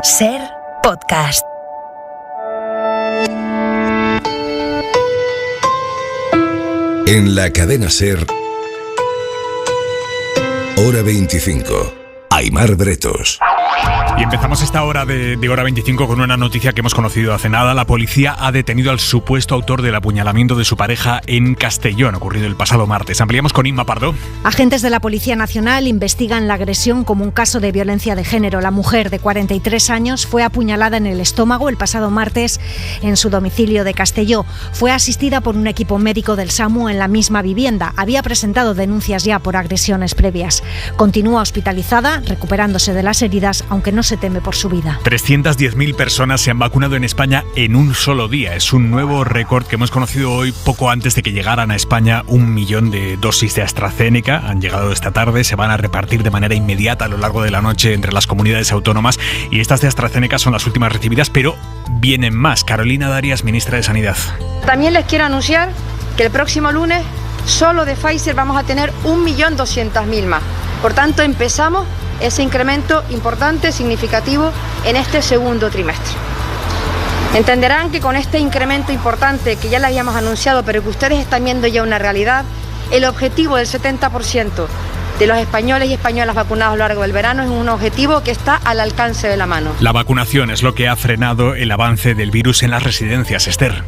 SER Podcast. En la cadena SER, Hora 25. Aimar Bretos. Y empezamos esta hora de Hora 25 con una noticia que hemos conocido hace nada. La policía ha detenido al supuesto autor del apuñalamiento de su pareja en Castellón, ocurrido el pasado martes. Ampliamos con Inma Pardo. Agentes de la Policía Nacional investigan la agresión como un caso de violencia de género. La mujer de 43 años fue apuñalada en el estómago el pasado martes en su domicilio de Castelló. Fue asistida por un equipo médico del SAMU en la misma vivienda. Había presentado denuncias ya por agresiones previas. Continúa hospitalizada, recuperándose de las heridas, aunque no se teme por su vida. 310.000 personas se han vacunado en España en un solo día. Es un nuevo récord que hemos conocido hoy, poco antes de que llegaran a España 1 millón de dosis de AstraZeneca. Han llegado esta tarde, se van a repartir de manera inmediata a lo largo de la noche entre las comunidades autónomas. Y estas de AstraZeneca son las últimas recibidas, pero vienen más. Carolina Darias, ministra de Sanidad. También les quiero anunciar que el próximo lunes solo de Pfizer vamos a tener 1.200.000 más. Por tanto, empezamos ese incremento importante, significativo, en este segundo trimestre. Entenderán que con este incremento importante que ya le habíamos anunciado, pero que ustedes están viendo ya una realidad, el objetivo del 70% de los españoles y españolas vacunados a lo largo del verano es un objetivo que está al alcance de la mano. La vacunación es lo que ha frenado el avance del virus en las residencias, Esther.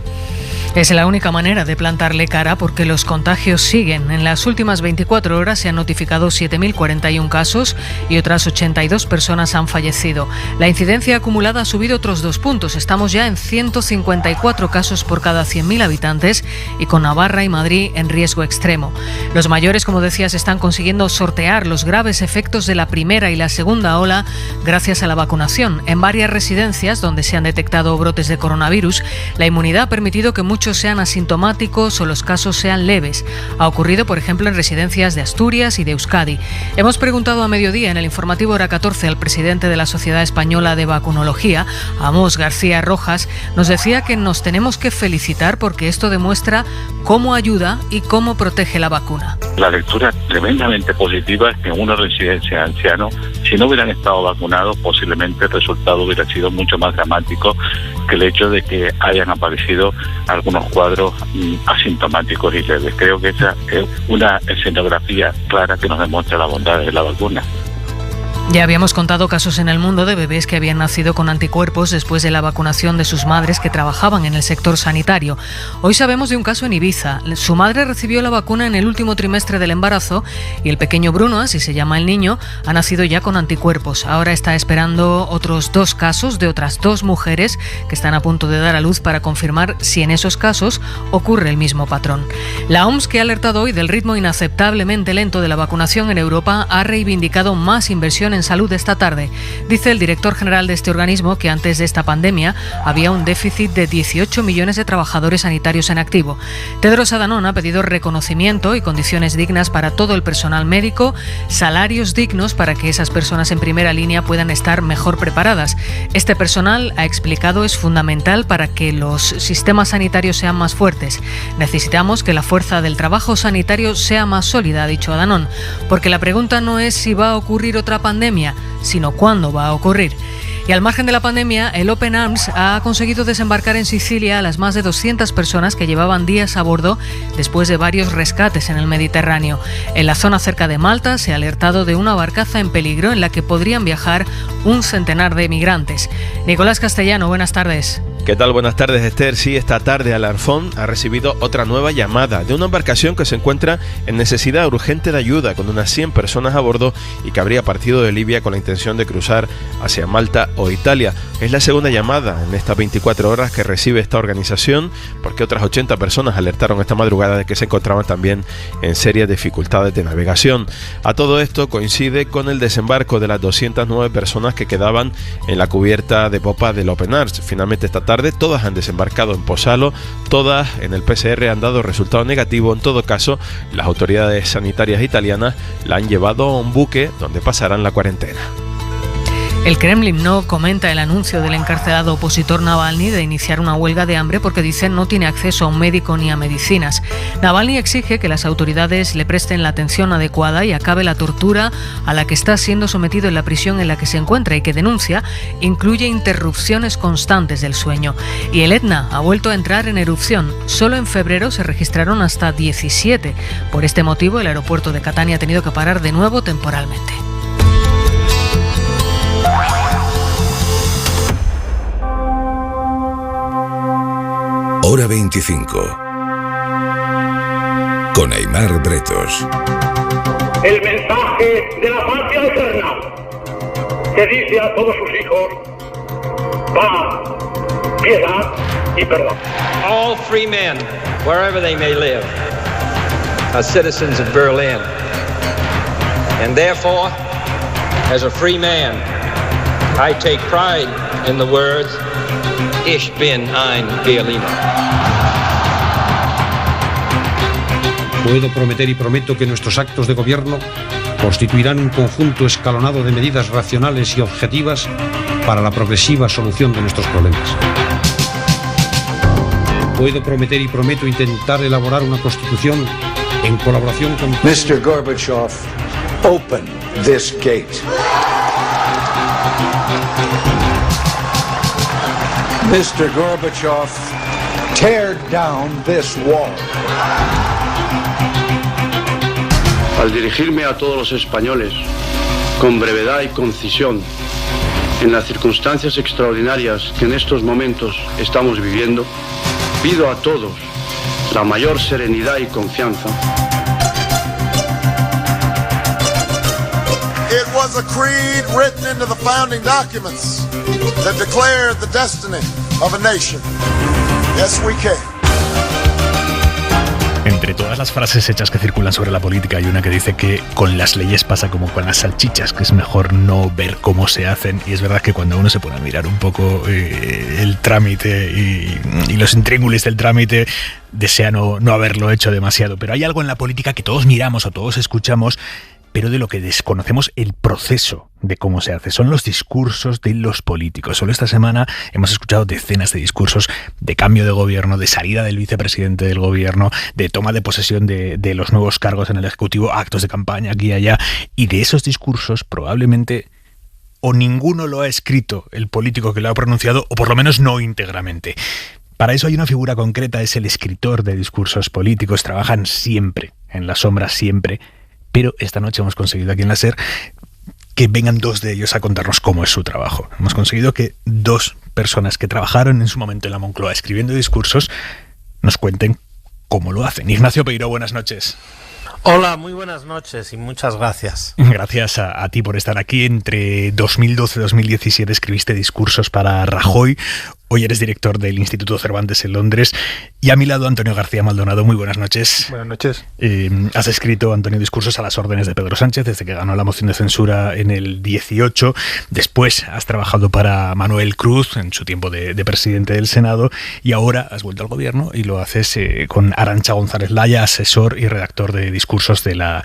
Es la única manera de plantarle cara porque los contagios siguen. En las últimas 24 horas se han notificado 7.041 casos y otras 82 personas han fallecido. La incidencia acumulada ha subido otros 2 puntos. Estamos ya en 154 casos por cada 100.000 habitantes y con Navarra y Madrid en riesgo extremo. Los mayores, como decías, están consiguiendo sortear los graves efectos de la primera y la segunda ola gracias a la vacunación. En varias residencias donde se han detectado brotes de coronavirus, la inmunidad ha permitido que muchos sean asintomáticos o los casos sean leves. Ha ocurrido, por ejemplo, en residencias de Asturias y de Euskadi. Hemos preguntado a mediodía en el informativo Hora 14 al presidente de la Sociedad Española de Vacunología, Amos García Rojas. Nos decía que nos tenemos que felicitar porque esto demuestra cómo ayuda y cómo protege la vacuna. La lectura tremendamente positiva es que en una residencia de ancianos, si no hubieran estado vacunados, posiblemente el resultado hubiera sido mucho más dramático que el hecho de que hayan aparecido algunos cuadros asintomáticos y leves. Creo que esa es una escenografía clara que nos demuestra la bondad de la vacuna. Ya habíamos contado casos en el mundo de bebés que habían nacido con anticuerpos después de la vacunación de sus madres que trabajaban en el sector sanitario. Hoy sabemos de un caso en Ibiza. Su madre recibió la vacuna en el último trimestre del embarazo y el pequeño Bruno, así se llama el niño, ha nacido ya con anticuerpos. Ahora está esperando otros 2 casos de otras 2 mujeres que están a punto de dar a luz para confirmar si en esos casos ocurre el mismo patrón. La OMS, que ha alertado hoy del ritmo inaceptablemente lento de la vacunación en Europa, ha reivindicado más inversión en salud esta tarde. Dice el director general de este organismo que antes de esta pandemia había un déficit de 18 millones de trabajadores sanitarios en activo. Tedros Adhanom ha pedido reconocimiento y condiciones dignas para todo el personal médico, salarios dignos para que esas personas en primera línea puedan estar mejor preparadas. Este personal, ha explicado, es fundamental para que los sistemas sanitarios sean más fuertes. Necesitamos que la fuerza del trabajo sanitario sea más sólida, ha dicho Adhanom, porque la pregunta no es si va a ocurrir otra pandemia, sino cuándo va a ocurrir. Y al margen de la pandemia, el Open Arms ha conseguido desembarcar en Sicilia a las más de 200 personas que llevaban días a bordo después de varios rescates en el Mediterráneo. En la zona cerca de Malta se ha alertado de una barcaza en peligro en la que podrían viajar un centenar de migrantes. Nicolás Castellano, buenas tardes. ¿Qué tal? Buenas tardes, Esther. Sí, esta tarde Alarfón ha recibido otra nueva llamada de una embarcación que se encuentra en necesidad urgente de ayuda con unas 100 personas a bordo y que habría partido de Libia con la intención de cruzar hacia Malta o Italia. Es la segunda llamada en estas 24 horas que recibe esta organización porque otras 80 personas alertaron esta madrugada de que se encontraban también en serias dificultades de navegación. A todo esto coincide con el desembarco de las 209 personas que quedaban en la cubierta de popa del Open Arms. Finalmente esta tarde todas han desembarcado en Pozzallo, todas en el PCR han dado resultado negativo. En todo caso, las autoridades sanitarias italianas la han llevado a un buque donde pasarán la cuarentena. El Kremlin no comenta el anuncio del encarcelado opositor Navalny de iniciar una huelga de hambre porque dicen no tiene acceso a un médico ni a medicinas. Navalny exige que las autoridades le presten la atención adecuada y acabe la tortura a la que está siendo sometido en la prisión en la que se encuentra y que denuncia incluye interrupciones constantes del sueño. Y el Etna ha vuelto a entrar en erupción. Solo en febrero se registraron hasta 17. Por este motivo, el aeropuerto de Catania ha tenido que parar de nuevo temporalmente. Hora 25. Con Aimar Bretos. El mensaje de la patria eterna que dice a todos sus hijos: paz, piedad y perdón. All free men, wherever they may live, are citizens of Berlin. And therefore, as a free man, I take pride in the words, Ich bin ein Berliner. Puedo prometer y prometo que nuestros actos de gobierno constituirán un conjunto escalonado de medidas racionales y objetivas para la progresiva solución de nuestros problemas. Puedo prometer y prometo intentar elaborar una constitución en colaboración con... Mr. Gorbachev, open this gate. Mr. Gorbachev, tear down this wall. Al dirigirme a todos los españoles, con brevedad y concisión, en las circunstancias extraordinarias que en estos momentos estamos viviendo, pido a todos la mayor serenidad y confianza. It was a creed written into the founding documents that declared the destiny of a nation. Yes, we can. Entre todas las frases hechas que circulan sobre la política hay una que dice que con las leyes pasa como con las salchichas, que es mejor no ver cómo se hacen, y es verdad que cuando uno se pone a mirar un poco el trámite y los intríngulis del trámite, desea no haberlo hecho demasiado. Pero hay algo en la política que todos miramos o todos escuchamos, pero de lo que desconocemos el proceso de cómo se hace. Son los discursos de los políticos. Solo esta semana hemos escuchado decenas de discursos de cambio de gobierno, de salida del vicepresidente del gobierno, de toma de posesión de los nuevos cargos en el Ejecutivo, actos de campaña aquí y allá. Y de esos discursos probablemente o ninguno lo ha escrito el político que lo ha pronunciado, o por lo menos no íntegramente. Para eso hay una figura concreta, es el escritor de discursos políticos. Trabajan siempre, en la sombra siempre. Pero esta noche hemos conseguido aquí en la SER que vengan dos de ellos a contarnos cómo es su trabajo. Hemos conseguido que dos personas que trabajaron en su momento en la Moncloa escribiendo discursos nos cuenten cómo lo hacen. Ignacio Peiró, buenas noches. Hola, muy buenas noches y muchas gracias. Gracias a ti por estar aquí. Entre 2012 y 2017 escribiste discursos para Rajoy. Hoy eres director del Instituto Cervantes en Londres. Y a mi lado, Antonio García Maldonado. Muy buenas noches. Buenas noches. Has escrito, Antonio, discursos a las órdenes de Pedro Sánchez desde que ganó la moción de censura en el 18. Después has trabajado para Manuel Cruz en su tiempo de presidente del Senado. Y ahora has vuelto al gobierno y lo haces con Arantxa González Laya, asesor y redactor de discursos de la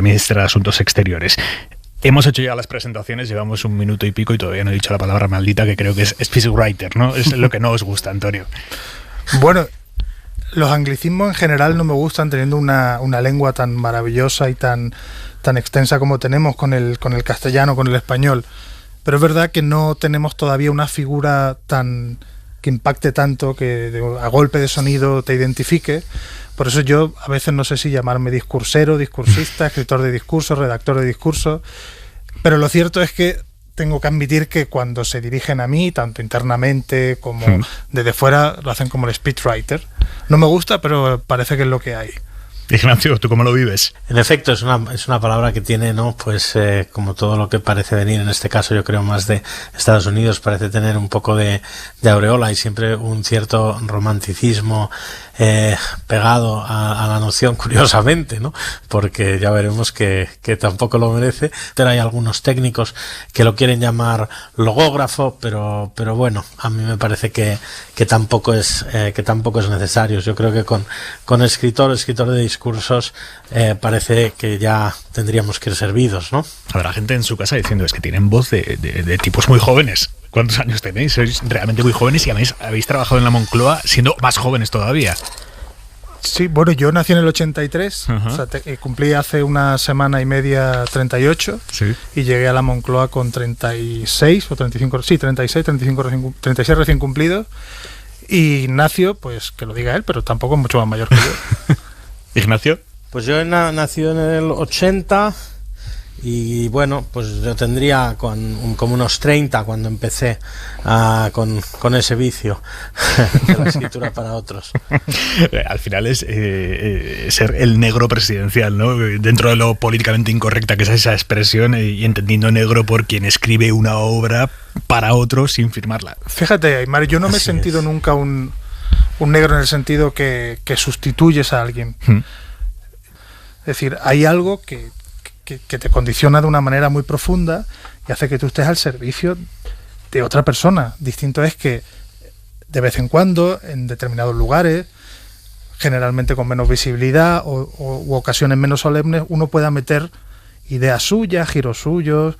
ministra de Asuntos Exteriores. Hemos hecho ya las presentaciones, llevamos 1 minuto y pico y todavía no he dicho la palabra maldita, que creo que es speechwriter, ¿no? Es lo que no os gusta, Antonio. Bueno, los anglicismos en general no me gustan, teniendo una lengua tan maravillosa y tan extensa como tenemos con el castellano, con el español. Pero es verdad que no tenemos todavía una figura que impacte tanto, que a golpe de sonido te identifique. Por eso yo a veces no sé si llamarme discursero, discursista, escritor de discursos, redactor de discursos, pero lo cierto es que tengo que admitir que cuando se dirigen a mí, tanto internamente como desde fuera, lo hacen como el speechwriter. No me gusta, pero parece que es lo que hay. Ignacio, ¿tú cómo lo vives? En efecto, es una palabra que tiene, ¿no? Pues como todo lo que parece venir, en este caso yo creo más de Estados Unidos, parece tener un poco de aureola y siempre un cierto romanticismo pegado a la noción, curiosamente, ¿no? Porque ya veremos que tampoco lo merece. Pero hay algunos técnicos que lo quieren llamar logógrafo, pero bueno, a mí me parece que tampoco es necesario. Yo creo que con escritor de discursos parece que ya tendríamos que ir servidos, ¿no? Habrá gente en su casa diciendo es que tienen voz de tipos muy jóvenes. ¿Cuántos años tenéis? Sois realmente muy jóvenes y habéis trabajado en la Moncloa siendo más jóvenes todavía. Sí, bueno, yo nací en el 83, o sea, cumplí hace una semana y media 38, sí, y llegué a la Moncloa con 36 o 35, sí, 36 recién cumplidos. Y Ignacio, pues que lo diga él, pero tampoco es mucho más mayor que yo. ¿Ignacio? Pues yo he nacido en el 80 y bueno, pues yo tendría como unos 30 cuando empecé con ese vicio de la escritura para otros. Al final es ser el negro presidencial, ¿no? Dentro de lo políticamente incorrecta que es esa expresión, y entendiendo negro por quien escribe una obra para otro sin firmarla. Fíjate, Aymar, yo no me he sentido nunca un negro en el sentido que sustituyes a alguien. Es decir, hay algo que te condiciona de una manera muy profunda y hace que tú estés al servicio de otra persona. Distinto es que de vez en cuando, en determinados lugares, generalmente con menos visibilidad u ocasiones menos solemnes, uno pueda meter ideas suyas, giros suyos,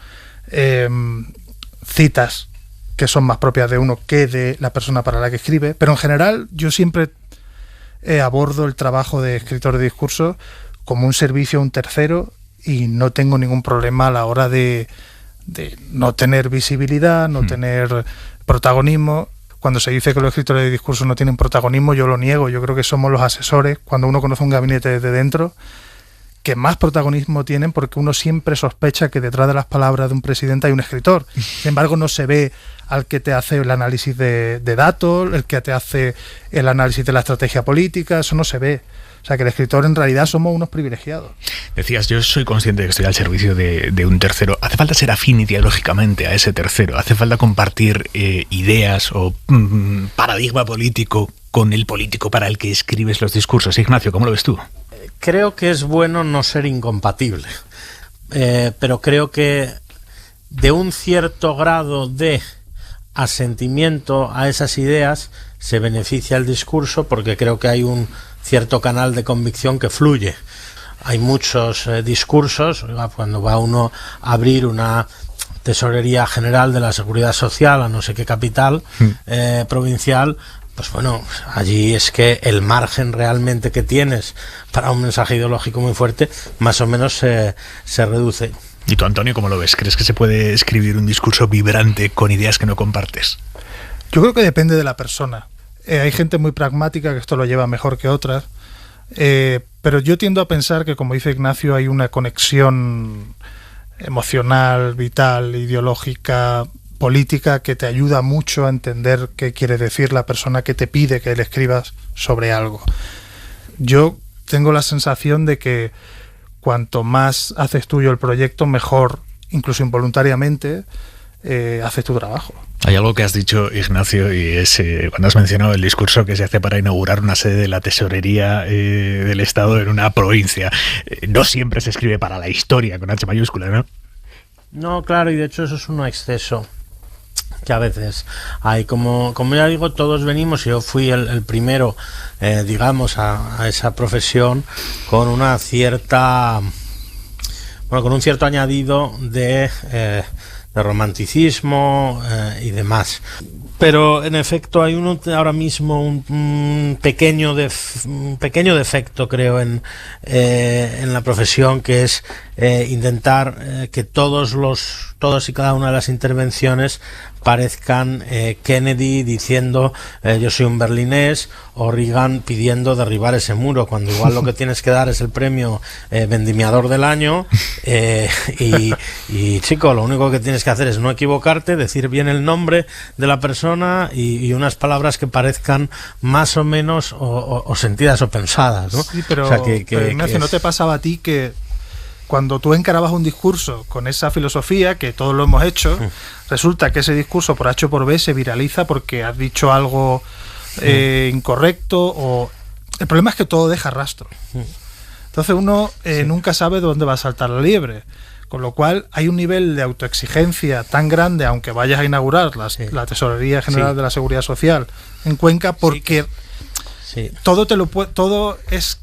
citas que son más propias de uno que de la persona para la que escribe. Pero en general yo siempre abordo el trabajo de escritor de discursos como un servicio a un tercero, y no tengo ningún problema a la hora de no tener visibilidad, no tener protagonismo. Cuando se dice que los escritores de discursos no tienen protagonismo, yo lo niego. Yo creo que somos los asesores, cuando uno conoce un gabinete desde dentro, que más protagonismo tienen, porque uno siempre sospecha que detrás de las palabras de un presidente hay un escritor. Sin embargo, no se ve al que te hace el análisis de datos, el que te hace el análisis de la estrategia política, eso no se ve. O sea, que el escritor en realidad somos unos privilegiados. Decías, yo soy consciente de que estoy al servicio de un tercero. ¿Hace falta ser afín ideológicamente a ese tercero? ¿Hace falta compartir ideas o paradigma político con el político para el que escribes los discursos? Ignacio, ¿cómo lo ves tú? Creo que es bueno no ser incompatible, pero creo que de un cierto grado de asentimiento a esas ideas se beneficia el discurso, porque creo que hay un cierto canal de convicción que fluye. Hay muchos discursos, cuando va uno a abrir una tesorería general de la Seguridad Social a no sé qué capital provincial, pues bueno, allí es que el margen realmente que tienes para un mensaje ideológico muy fuerte más o menos se reduce. ¿Y tú, Antonio, cómo lo ves? ¿Crees que se puede escribir un discurso vibrante con ideas que no compartes? Yo creo que depende de la persona. Hay gente muy pragmática que esto lo lleva mejor que otras, pero yo tiendo a pensar que, como dice Ignacio, hay una conexión emocional, vital, ideológica, política, que te ayuda mucho a entender qué quiere decir la persona que te pide que le escribas sobre algo. Yo tengo la sensación de que cuanto más haces tuyo el proyecto, mejor, incluso involuntariamente, haces tu trabajo. Hay algo que has dicho, Ignacio, y es cuando has mencionado el discurso que se hace para inaugurar una sede de la tesorería del Estado en una provincia. No siempre se escribe para la historia, con H mayúscula, ¿no? No, claro, y de hecho eso es un exceso que a veces hay. Como ya digo, todos venimos, y yo fui el primero, digamos, a esa profesión con una cierta... Bueno, con un cierto añadido de romanticismo y demás. Pero en efecto hay ahora mismo un pequeño defecto, creo, en la profesión, que es intentar que todos y cada una de las intervenciones parezcan Kennedy diciendo yo soy un berlinés, o Reagan pidiendo derribar ese muro, cuando igual lo que tienes que dar es el premio vendimiador del año, y chico, lo único que tienes que hacer es no equivocarte, decir bien el nombre de la persona y unas palabras que parezcan más o menos o sentidas o pensadas, ¿no? Sí, pero, o sea, pero Ignacio, ¿no te pasaba a ti que cuando tú encarabas un discurso con esa filosofía, que todos lo hemos hecho, resulta que ese discurso por H o por B se viraliza porque has dicho algo incorrecto, o el problema es que todo deja rastro. Entonces uno nunca sabe dónde va a saltar la liebre. Con lo cual hay un nivel de autoexigencia tan grande, aunque vayas a inaugurar la Tesorería General de la Seguridad Social en Cuenca, porque todo es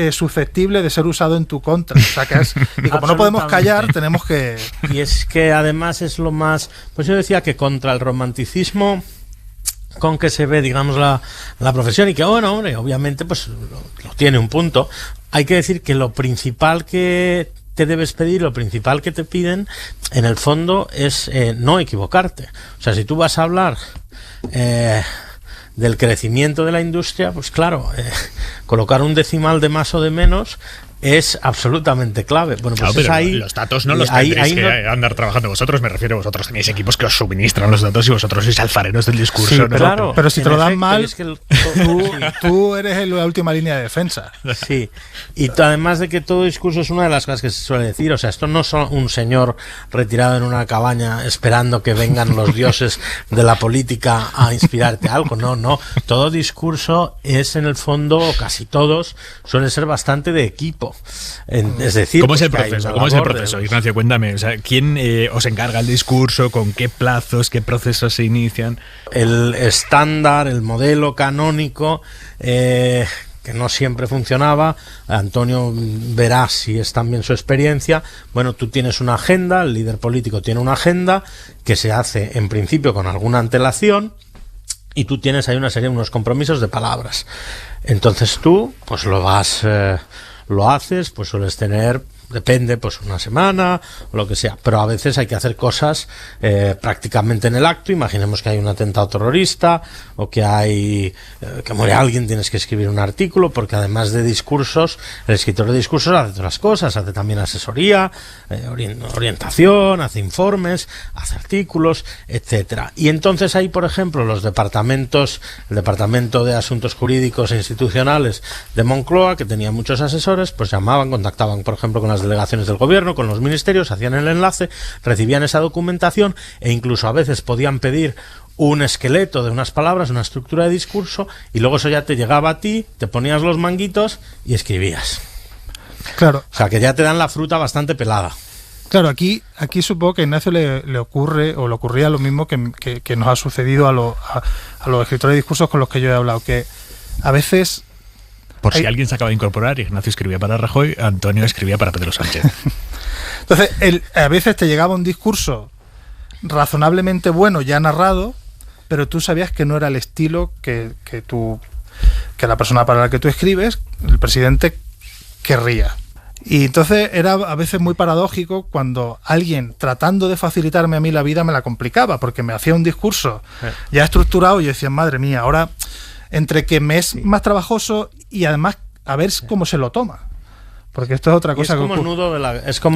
susceptible de ser usado en tu contra. O sea, y como no podemos callar, tenemos que... Y es que además es lo más... Pues yo decía que contra el romanticismo con que se ve, digamos, la profesión, y que, bueno, hombre, obviamente pues lo tiene un punto. Hay que decir que lo principal que te debes pedir, lo principal que te piden, en el fondo, es no equivocarte. O sea, si tú vas a hablar del crecimiento de la industria, pues claro, colocar un decimal de más o de menos es absolutamente clave. Bueno, pues pero ahí, los datos no los tendréis que andar trabajando vosotros, me refiero, vosotros tenéis equipos que os suministran los datos y vosotros sois alfareros del discurso. Sí, ¿no? claro, pero si te lo dan mal, es que tú eres la última línea de defensa. Sí, y además de que todo discurso es una de las cosas que se suele decir, o sea, esto no es un señor retirado en una cabaña esperando que vengan los dioses de la política a inspirarte algo, no, todo discurso es, en el fondo, casi todos, suele ser bastante de equipo. Es decir, ¿Cómo es el proceso? Ignacio, cuéntame, o sea, ¿quién os encarga el discurso? ¿Con qué plazos? ¿Qué procesos se inician? El estándar, el modelo canónico, que no siempre funcionaba. Antonio verá si es también su experiencia. Bueno, tú tienes una agenda, el líder político tiene una agenda que se hace en principio con alguna antelación, y tú tienes ahí unos compromisos de palabras. Entonces tú pues lo haces, pues sueles tener, depende, pues una semana o lo que sea, pero a veces hay que hacer cosas prácticamente en el acto. Imaginemos que hay un atentado terrorista o que que muere alguien, tienes que escribir un artículo, porque además de discursos, el escritor de discursos hace otras cosas, hace también asesoría, orientación, hace informes, hace artículos, etcétera. Y entonces hay, por ejemplo, el Departamento de Asuntos Jurídicos e Institucionales de Moncloa, que tenía muchos asesores, pues contactaban, por ejemplo, con las delegaciones del gobierno, con los ministerios, hacían el enlace, recibían esa documentación e incluso a veces podían pedir un esqueleto de unas palabras, una estructura de discurso, y luego eso ya te llegaba a ti, te ponías los manguitos y escribías. Claro. O sea, que ya te dan la fruta bastante pelada. Claro, aquí supongo que a Ignacio le ocurría lo mismo que nos ha sucedido a los escritores de discursos con los que yo he hablado, que a veces... Si alguien se acaba de incorporar, Ignacio escribía para Rajoy, Antonio escribía para Pedro Sánchez. Entonces, a veces te llegaba un discurso razonablemente bueno, ya narrado, pero tú sabías que no era el estilo que la persona para la que tú escribes, el presidente, querría. Y entonces era a veces muy paradójico cuando alguien, tratando de facilitarme a mí la vida, me la complicaba, porque me hacía un discurso ya estructurado y yo decía, madre mía, ahora entre que me es más trabajoso y además a ver cómo se lo toma. Porque esto es otra cosa. Es como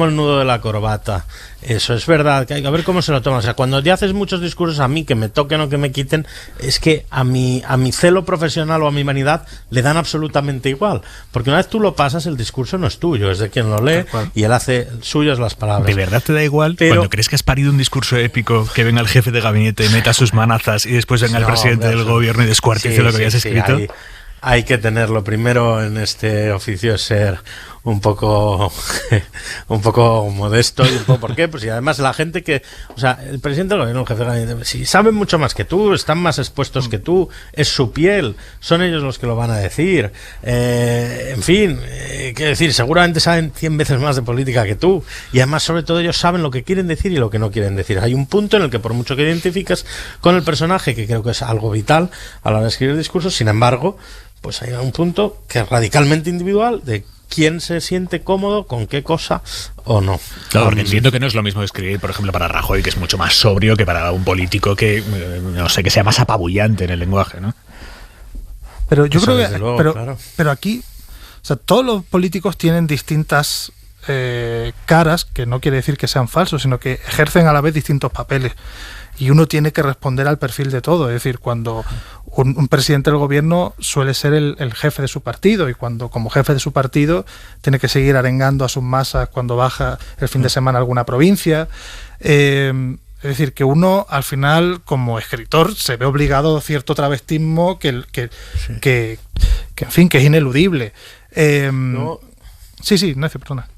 el nudo de la corbata. Eso es verdad, que hay que ver cómo se lo toma. O sea, cuando ya haces muchos discursos, a mí, que me toquen o que me quiten, es que a mi celo profesional o a mi vanidad le dan absolutamente igual. Porque una vez tú lo pasas, el discurso no es tuyo, es de quien lo lee y él hace suyas las palabras. ¿De verdad te da igual cuando crees que has parido un discurso épico, que venga el jefe de gabinete, meta sus manazas y después venga el presidente del gobierno y descuartice lo que habías escrito? Hay que tenerlo. Primero en este oficio es ser un poco modesto y un poco, ¿por qué? Pues y además la gente que, o sea, el presidente del gobierno, el jefe de gabinete, si saben mucho más que tú, están más expuestos que tú, es su piel, son ellos los que lo van a decir, en fin, quiero decir, seguramente saben 100 veces más de política que tú, y además sobre todo ellos saben lo que quieren decir y lo que no quieren decir. Hay un punto en el que por mucho que identificas con el personaje, que creo que es algo vital a la hora de escribir discursos, sin embargo, pues hay un punto que es radicalmente individual de quién se siente cómodo con qué cosa o no. Claro, porque entiendo que no es lo mismo escribir, por ejemplo, para Rajoy, que es mucho más sobrio, que para un político que, no sé, que sea más apabullante en el lenguaje, ¿no? Pero yo creo que... Luego, claro. Pero aquí, o sea, todos los políticos tienen distintas caras, que no quiere decir que sean falsos, sino que ejercen a la vez distintos papeles. Y uno tiene que responder al perfil de todo. Es decir, cuando un presidente del gobierno suele ser el jefe de su partido, y cuando como jefe de su partido tiene que seguir arengando a sus masas cuando baja el fin de semana a alguna provincia. Es decir, que uno al final, como escritor, se ve obligado a cierto travestismo que en fin, que es ineludible. Sí, Ignacio, perdona.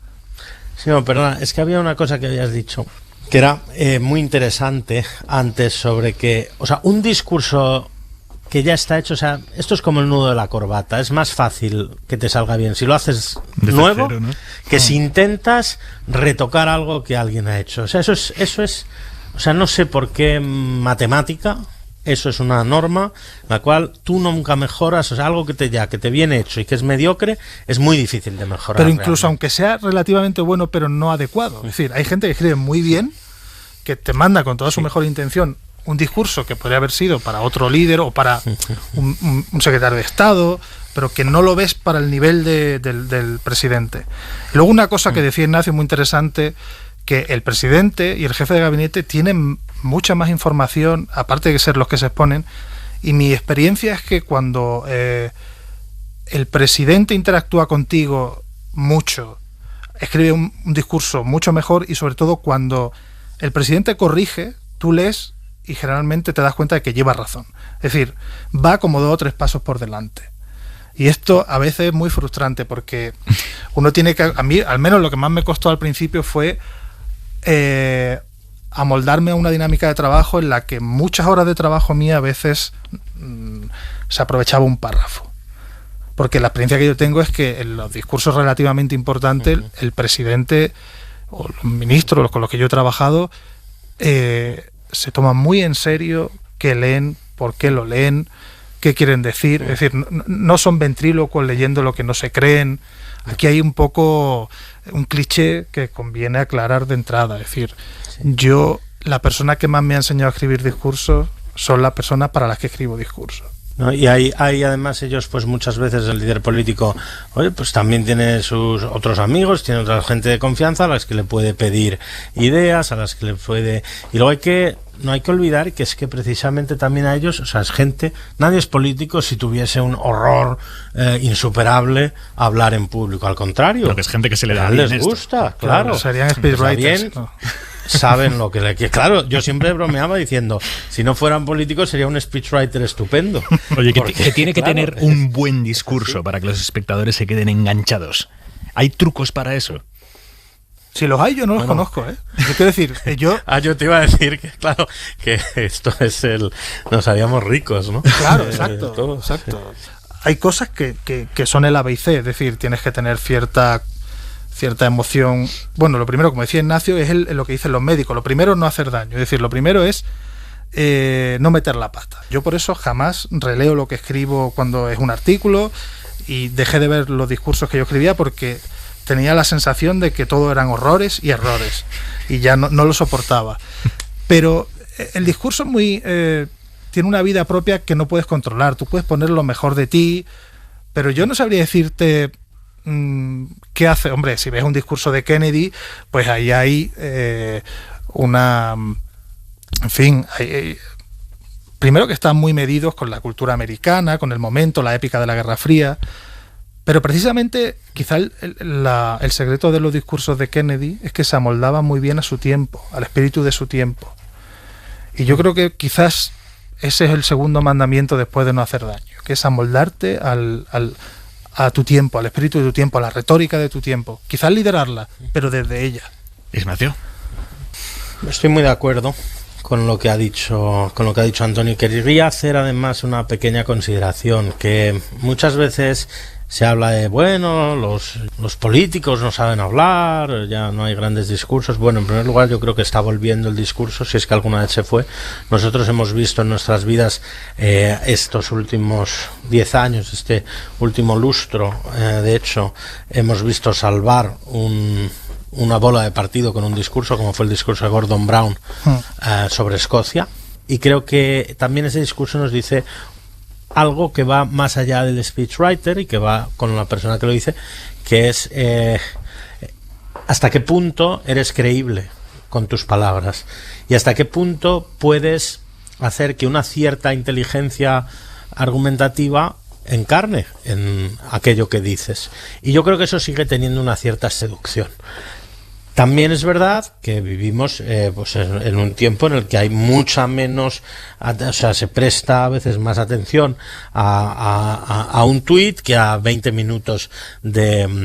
Sí, no, perdona, es que había una cosa que habías dicho que era muy interesante antes sobre que, o sea, un discurso que ya está hecho, o sea, esto es como el nudo de la corbata, es más fácil que te salga bien si lo haces desde nuevo, cero, ¿no? que si intentas retocar algo que alguien ha hecho. O sea, eso es, o sea, no sé por qué matemática, eso es una norma la cual tú nunca mejoras, o sea, algo que te viene hecho y que es mediocre, es muy difícil de mejorar. Pero incluso realmente, aunque sea relativamente bueno, pero no adecuado. Es decir, hay gente que escribe muy bien, que te manda con toda su mejor intención un discurso que podría haber sido para otro líder o para un secretario de Estado, pero que no lo ves para el nivel del presidente. Y luego una cosa que decía Ignacio muy interesante, que el presidente y el jefe de gabinete tienen mucha más información, aparte de ser los que se exponen, y mi experiencia es que cuando el presidente interactúa contigo mucho, escribe un discurso mucho mejor, y sobre todo cuando el presidente corrige, tú lees y generalmente te das cuenta de que lleva razón. Es decir, va como 2 o 3 pasos por delante. Y esto a veces es muy frustrante porque uno tiene que... A mí, al menos lo que más me costó al principio fue amoldarme a una dinámica de trabajo en la que muchas horas de trabajo mía a veces se aprovechaba un párrafo. Porque la experiencia que yo tengo es que en los discursos relativamente importantes, el presidente o los ministros con los que yo he trabajado se toman muy en serio qué leen, por qué lo leen, qué quieren decir. Es decir, no son ventrílocos leyendo lo que no se creen. Aquí hay un poco un cliché que conviene aclarar de entrada. Es decir, la persona que más me ha enseñado a escribir discursos son las personas para las que escribo discursos. ¿No? Y hay además ellos, pues muchas veces el líder político, oye, pues también tiene sus otros amigos, tiene otra gente de confianza a las que le puede pedir ideas, a las que le puede... Y luego no hay que olvidar que es que precisamente también a ellos, o sea, es gente, nadie es político si tuviese un horror insuperable a hablar en público, al contrario. Lo que es gente que se le da bien les gusta, esto. claro. Serían speedwriters. Saben lo que le quiere. Claro, yo siempre bromeaba diciendo, si no fueran políticos sería un speechwriter estupendo. Oye, que tiene que tener un buen discurso para que los espectadores se queden enganchados. ¿Hay trucos para eso? Si los hay, yo no los conozco, ¿eh? Yo quiero decir, yo te iba a decir que, claro, que esto es nos haríamos ricos, ¿no? Claro, exacto. Hay cosas que son el A, B y C, es decir, tienes que tener cierta emoción. Bueno, lo primero, como decía Ignacio, es lo que dicen los médicos. Lo primero, no hacer daño. Es decir, lo primero es no meter la pata. Yo por eso jamás releo lo que escribo cuando es un artículo, y dejé de ver los discursos que yo escribía porque tenía la sensación de que todo eran horrores y errores, y ya no lo soportaba. Pero el discurso tiene una vida propia que no puedes controlar. Tú puedes poner lo mejor de ti, pero yo no sabría decirte ¿qué hace? Hombre, si ves un discurso de Kennedy, pues ahí hay en fin, primero que están muy medidos con la cultura americana, con el momento, la épica de la Guerra Fría, pero precisamente quizá el secreto de los discursos de Kennedy es que se amoldaba muy bien a su tiempo, al espíritu de su tiempo. Y yo creo que quizás ese es el segundo mandamiento después de no hacer daño, que es amoldarte a tu tiempo, al espíritu de tu tiempo, a la retórica de tu tiempo. Quizás liderarla, pero desde ella. Ignacio. Estoy muy de acuerdo con lo que ha dicho Antonio. Quería hacer además una pequeña consideración, que muchas veces se habla de, bueno, los políticos no saben hablar, ya no hay grandes discursos. Bueno, en primer lugar, yo creo que está volviendo el discurso, si es que alguna vez se fue. Nosotros hemos visto en nuestras vidas estos últimos 10 años, este último lustro, de hecho, hemos visto salvar una bola de partido con un discurso, como fue el discurso de Gordon Brown sobre Escocia. Y creo que también ese discurso nos dice algo que va más allá del speechwriter y que va con la persona que lo dice, que es hasta qué punto eres creíble con tus palabras y hasta qué punto puedes hacer que una cierta inteligencia argumentativa encarne en aquello que dices. Y yo creo que eso sigue teniendo una cierta seducción. También es verdad que vivimos pues en un tiempo en el que hay mucha menos, o sea, se presta a veces más atención a un tuit que a 20 minutos de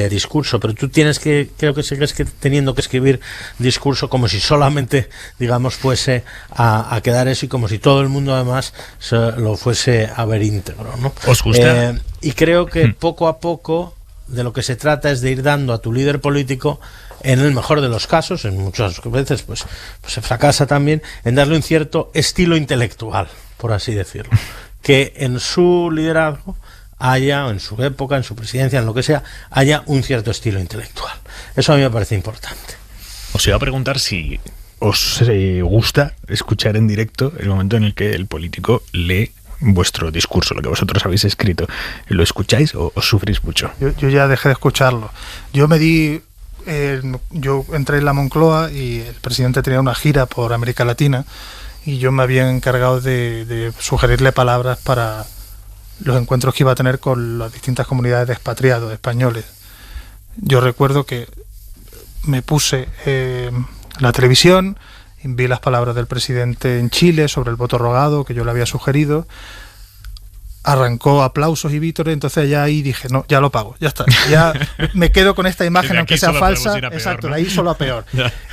discurso, pero tú creo que sigues teniendo que escribir discurso como si solamente, digamos, fuese a quedar eso y como si todo el mundo además lo fuese a ver íntegro, ¿no? ¿Os gusta? Y creo que poco a poco de lo que se trata es de ir dando a tu líder político, en el mejor de los casos, en muchas veces pues se fracasa también, en darle un cierto estilo intelectual, por así decirlo, que en su liderazgo haya, o en su época, en su presidencia, en lo que sea, haya un cierto estilo intelectual. Eso a mí me parece importante. Os iba a preguntar si os gusta escuchar en directo el momento en el que el político lee vuestro discurso, lo que vosotros habéis escrito. ¿Lo escucháis o os sufrís mucho? Yo ya dejé de escucharlo. Yo entré en la Moncloa y el presidente tenía una gira por América Latina y yo me había encargado de sugerirle palabras para los encuentros que iba a tener con las distintas comunidades de expatriados españoles. Yo recuerdo que me puse la televisión, vi las palabras del presidente en Chile sobre el voto rogado que yo le había sugerido, arrancó aplausos y vítores, entonces ya ahí dije, no, ya lo pago, ya está, ya me quedo con esta imagen aunque sea falsa, peor, exacto, ¿no? De ahí solo a peor.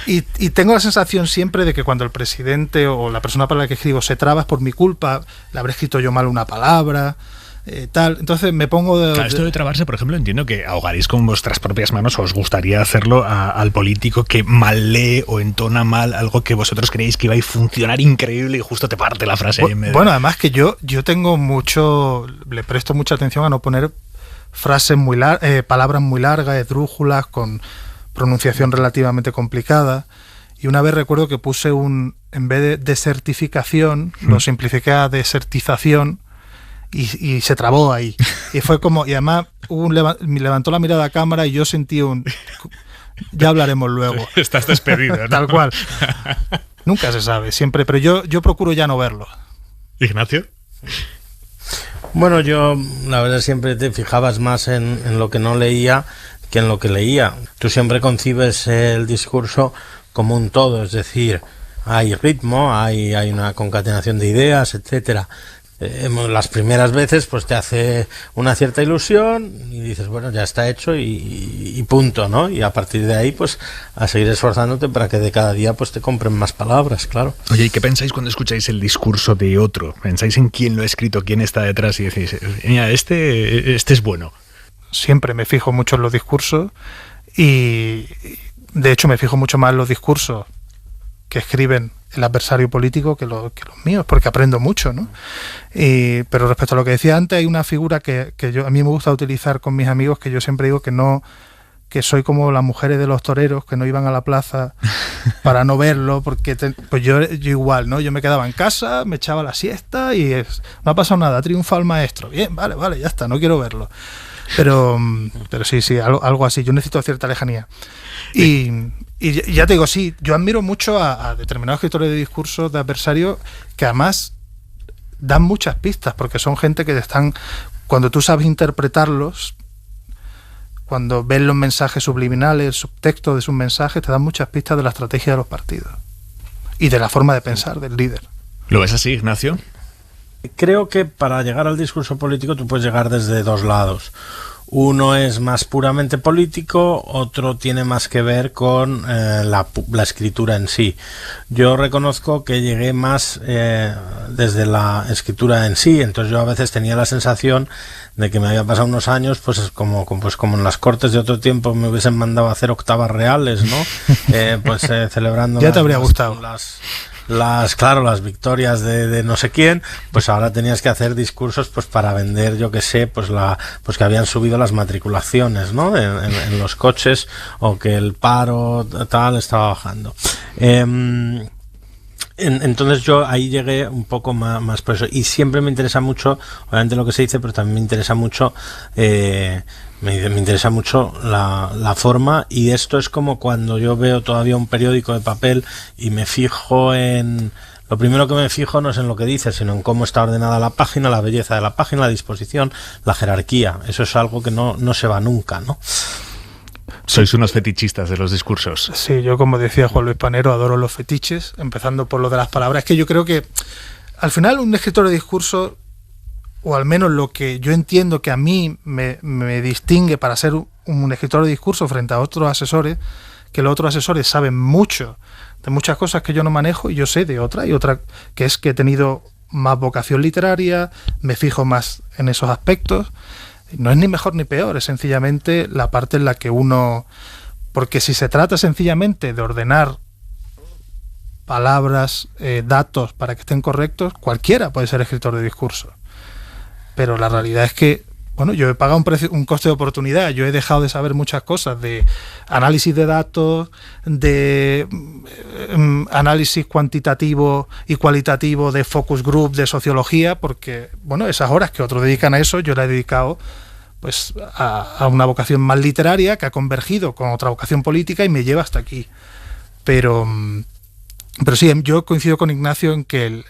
y tengo la sensación siempre de que cuando el presidente o la persona para la que escribo se traba es por mi culpa, le habré escrito yo mal una palabra, tal, entonces me pongo Claro, esto de trabarse, por ejemplo, entiendo que ahogaréis con vuestras propias manos, o os gustaría hacerlo al político que mal lee o entona mal algo que vosotros creéis que iba a funcionar increíble y justo te parte la frase ahí en medio. Bueno, además que yo tengo le presto mucha atención a no poner frases palabras muy largas, esdrújulas, con pronunciación relativamente complicada. Y una vez recuerdo que puse en vez de desertificación, lo simplifiqué a desertización, y se trabó ahí. Y fue como, y además me levantó la mirada a cámara y yo sentí ya hablaremos luego. Estás despedido, ¿no? Tal cual. Nunca se sabe, siempre, pero yo procuro ya no verlo. ¿Ignacio? Bueno, yo la verdad siempre te fijabas más en lo que no leía que en lo que leía. Tú siempre concibes el discurso como un todo, es decir, hay ritmo, hay una concatenación de ideas, etcétera. Las primeras veces pues te hace una cierta ilusión y dices, bueno, ya está hecho y punto, ¿no? Y a partir de ahí pues a seguir esforzándote para que de cada día pues te compren más palabras, claro. Oye, ¿y qué pensáis cuando escucháis el discurso de otro? ¿Pensáis en quién lo ha escrito, quién está detrás y decís, mira, este es bueno? Siempre me fijo mucho en los discursos y de hecho me fijo mucho más en los discursos que escriben el adversario político que los míos, porque aprendo mucho, ¿no? Pero respecto a lo que decía antes, hay una figura que a mí me gusta utilizar con mis amigos, que yo siempre digo que soy como las mujeres de los toreros que no iban a la plaza para no verlo, porque pues yo igual, ¿no? Yo me quedaba en casa, me echaba la siesta y no ha pasado nada, triunfa el maestro. Bien, vale, ya está, no quiero verlo. Pero sí, algo así. Yo necesito cierta lejanía. Y ya te digo, sí, yo admiro mucho a determinados escritores de discursos de adversario que además dan muchas pistas, porque son gente que cuando tú sabes interpretarlos, cuando ves los mensajes subliminales, el subtexto de sus mensajes, te dan muchas pistas de la estrategia de los partidos y de la forma de pensar del líder. ¿Lo ves así, Ignacio? Creo que para llegar al discurso político tú puedes llegar desde dos lados. Uno es más puramente político, otro tiene más que ver con la escritura en sí. Yo reconozco que llegué más desde la escritura en sí, entonces yo a veces tenía la sensación de que me había pasado unos años, pues como en las cortes de otro tiempo me hubiesen mandado a hacer octavas reales, ¿no? Celebrando. Ya te habría gustado. Las victorias de no sé quién, pues ahora tenías que hacer discursos pues para vender, yo que sé, pues que habían subido las matriculaciones, ¿no? En los coches, o que el paro tal estaba bajando. Entonces yo ahí llegué un poco más por eso, y siempre me interesa mucho, obviamente lo que se dice, pero también me interesa mucho me interesa mucho la forma, y esto es como cuando yo veo todavía un periódico de papel y me fijo lo primero que me fijo no es en lo que dice, sino en cómo está ordenada la página, la belleza de la página, la disposición, la jerarquía. Eso es algo que no se va nunca, ¿no? Sois unos fetichistas de los discursos. Sí, yo, como decía Juan Luis Panero, adoro los fetiches, empezando por lo de las palabras. Es que yo creo que al final un escritor de discurso, o al menos lo que yo entiendo que a mí me distingue para ser un escritor de discurso frente a otros asesores, que los otros asesores saben mucho de muchas cosas que yo no manejo y yo sé de otra, y otra que es que he tenido más vocación literaria, me fijo más en esos aspectos. No es ni mejor ni peor, es sencillamente la parte en la que uno... Porque si se trata sencillamente de ordenar palabras, datos para que estén correctos, cualquiera puede ser escritor de discurso. Pero la realidad es que, bueno, yo he pagado un coste de oportunidad, yo he dejado de saber muchas cosas de análisis de datos, de análisis cuantitativo y cualitativo de focus group, de sociología, porque, bueno, esas horas que otros dedican a eso, yo las he dedicado pues a una vocación más literaria que ha convergido con otra vocación política y me lleva hasta aquí. Pero sí, yo coincido con Ignacio en que el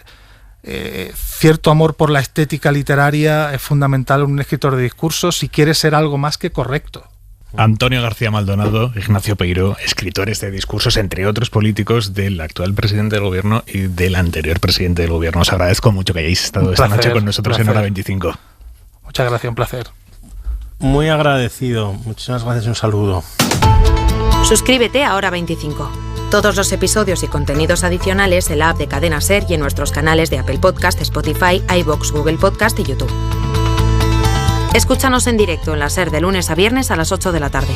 cierto amor por la estética literaria es fundamental en un escritor de discursos si quiere ser algo más que correcto. Antonio García Maldonado, Ignacio Peiró, escritores de discursos, entre otros políticos, del actual presidente del gobierno y del anterior presidente del gobierno. Os agradezco mucho que hayáis estado esta noche con nosotros en Hora 25. Muchas gracias, un placer. Muy agradecido, muchísimas gracias y un saludo. Suscríbete a Hora 25. Todos los episodios y contenidos adicionales en la app de Cadena SER y en nuestros canales de Apple Podcast, Spotify, iVoox, Google Podcast y YouTube. Escúchanos en directo en la SER de lunes a viernes a las 8 de la tarde.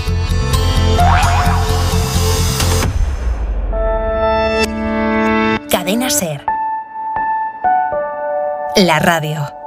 Cadena SER. La radio.